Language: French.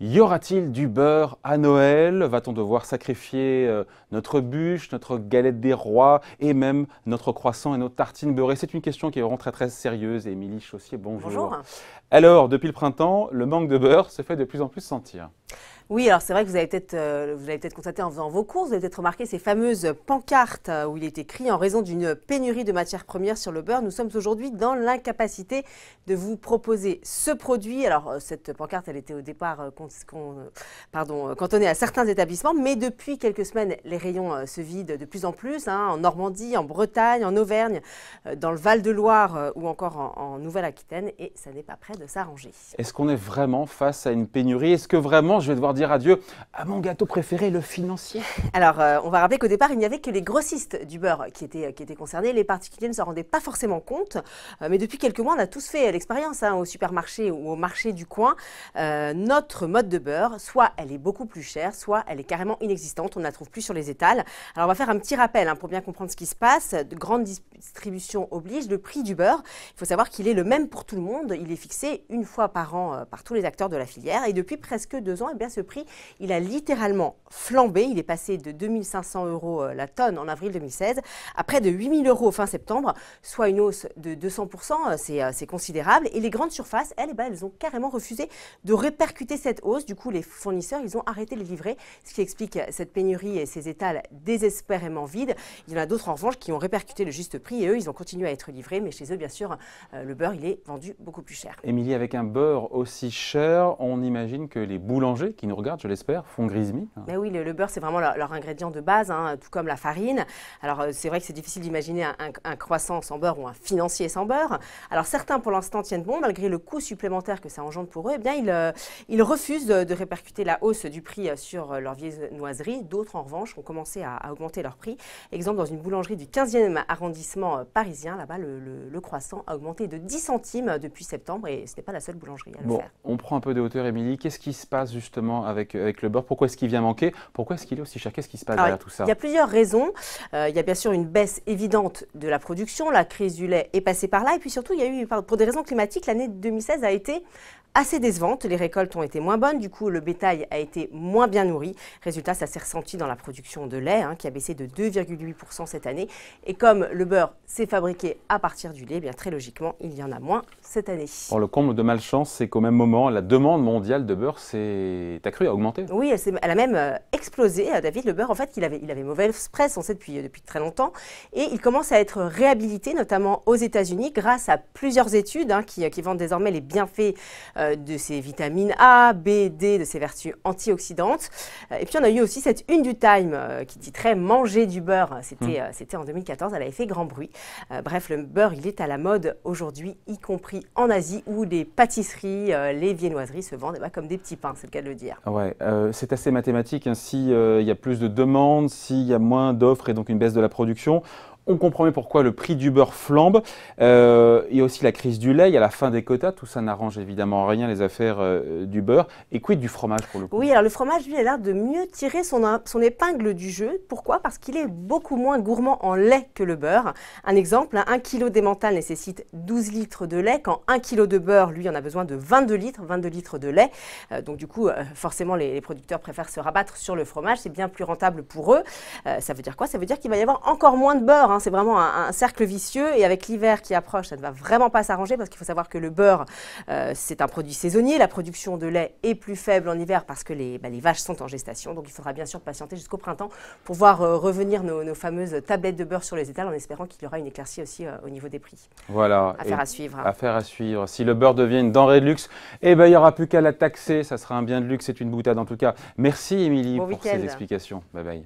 Y aura-t-il du beurre à Noël? Va-t-on devoir sacrifier notre bûche, notre galette des rois et même notre croissant et nos tartines beurrées? C'est une question qui est vraiment très sérieuse. Émilie Chaussier, bonjour. Bonjour. Alors, depuis le printemps, le manque de beurre se fait de plus en plus sentir. Oui, alors c'est vrai que vous avez peut-être constaté en faisant vos courses, vous avez peut-être remarqué ces fameuses pancartes où il est écrit: en raison d'une pénurie de matières premières sur le beurre, nous sommes aujourd'hui dans l'incapacité de vous proposer ce produit. Alors cette pancarte, elle était au départ cantonnée à certains établissements, mais depuis quelques semaines, les rayons se vident de plus en plus, en Normandie, en Bretagne, en Auvergne, dans le Val-de-Loire ou encore en Nouvelle-Aquitaine, et ça n'est pas prêt de s'arranger. Est-ce qu'on est vraiment face à une pénurie? Est-ce que vraiment je vais devoir dire adieu à mon gâteau préféré, le financier? Alors, on va rappeler qu'au départ, il n'y avait que les grossistes du beurre qui étaient concernés. Les particuliers ne s'en rendaient pas forcément compte. Mais depuis quelques mois, on a tous fait l'expérience au supermarché ou au marché du coin. Notre mode de beurre, soit elle est beaucoup plus chère, soit elle est carrément inexistante. On ne la trouve plus sur les étals. Alors, on va faire un petit rappel pour bien comprendre ce qui se passe. De grande distribution oblige, le prix du beurre, il faut savoir qu'il est le même pour tout le monde. Il est fixé une fois par an par tous les acteurs de la filière. Et depuis presque 2 ans, ce prix, il a littéralement flambé. Il est passé de 2 500 € la tonne en avril 2016 à près de 8 000 € fin septembre, soit une hausse de 200%. C'est considérable. Et les grandes surfaces, elles ont carrément refusé de répercuter cette hausse. Du coup, les fournisseurs, ils ont arrêté de les livrer, ce qui explique cette pénurie et ces étals désespérément vides. Il y en a d'autres, en revanche, qui ont répercuté le juste prix et eux, ils ont continué à être livrés. Mais chez eux, bien sûr, le beurre, il est vendu beaucoup plus cher. Émilie, avec un beurre aussi cher, on imagine que les boulangers qui nous regardent, je l'espère, font grise-mine. Mais oui, le beurre, c'est vraiment leur ingrédient de base, tout comme la farine. Alors, c'est vrai que c'est difficile d'imaginer un croissant sans beurre ou un financier sans beurre. Alors, certains, pour l'instant, tiennent bon, malgré le coût supplémentaire que ça engendre pour eux. Eh bien, ils refusent de répercuter la hausse du prix sur leur viennoiserie. D'autres, en revanche, ont commencé à augmenter leur prix. Exemple, dans une boulangerie du 15e arrondissement parisien, là-bas, le croissant a augmenté de 10 centimes depuis septembre et ce n'est pas la seule boulangerie à le faire. On prend un peu de hauteur, Émilie. Qu'est-ce qui se passe justement avec le beurre? Pourquoi est-ce qu'il vient manquer? Pourquoi est-ce qu'il est aussi cher? Qu'est-ce qui se passe derrière tout ça? Il y a plusieurs raisons. Il y a bien sûr une baisse évidente de la production. La crise du lait est passée par là. Et puis surtout, il y a eu, pour des raisons climatiques, l'année 2016 a été assez décevante. Les récoltes ont été moins bonnes. Du coup, le bétail a été moins bien nourri. Résultat, ça s'est ressenti dans la production de lait, qui a baissé de 2,8% cette année. Et comme le beurre s'est fabriqué à partir du lait, bien très logiquement, il y en a moins cette année. Bon, le comble de malchance, c'est qu'au même moment, la demande mondiale de beurre s'est accrue, a augmenté. Oui, elle a même explosé. David, le beurre, en fait, il avait mauvaise presse, on sait depuis très longtemps. Et il commence à être réhabilité, notamment aux États-Unis, grâce à plusieurs études qui vantent désormais les bienfaits de ses vitamines A, B, D, de ses vertus antioxydantes. Et puis, on a eu aussi cette une du Time qui titrait « Manger du beurre ». C'était en 2014, elle avait fait grand bruit. Bref, le beurre, il est à la mode aujourd'hui, y compris en Asie, où les pâtisseries, les viennoiseries se vendent comme des petits pains, c'est le cas de le dire. Ouais, c'est assez mathématique. S'il y a plus de demandes, s'il y a moins d'offres et donc une baisse de la production, on comprend mieux pourquoi le prix du beurre flambe. Il y a aussi la crise du lait, il y a la fin des quotas. Tout ça n'arrange évidemment rien, les affaires du beurre. Et quid du fromage pour le coup? Oui, alors le fromage, lui, a l'air de mieux tirer son épingle du jeu. Pourquoi? Parce qu'il est beaucoup moins gourmand en lait que le beurre. Un exemple, 1 kg d'emmental nécessite 12 litres de lait, quand 1 kg de beurre, lui, en a besoin de 22 litres de lait. Donc du coup, forcément, les producteurs préfèrent se rabattre sur le fromage. C'est bien plus rentable pour eux. Ça veut dire quoi? Ça veut dire qu'il va y avoir encore moins de beurre. C'est vraiment un cercle vicieux et avec l'hiver qui approche, ça ne va vraiment pas s'arranger parce qu'il faut savoir que le beurre, c'est un produit saisonnier. La production de lait est plus faible en hiver parce que les vaches sont en gestation. Donc il faudra bien sûr patienter jusqu'au printemps pour voir revenir nos fameuses tablettes de beurre sur les étals en espérant qu'il y aura une éclaircie aussi au niveau des prix. Voilà. Affaire à suivre. Affaire à suivre. Si le beurre devient une denrée de luxe, il n'y aura plus qu'à la taxer. Ça sera un bien de luxe, c'est une boutade en tout cas. Merci Émilie pour ces explications. Bye bye.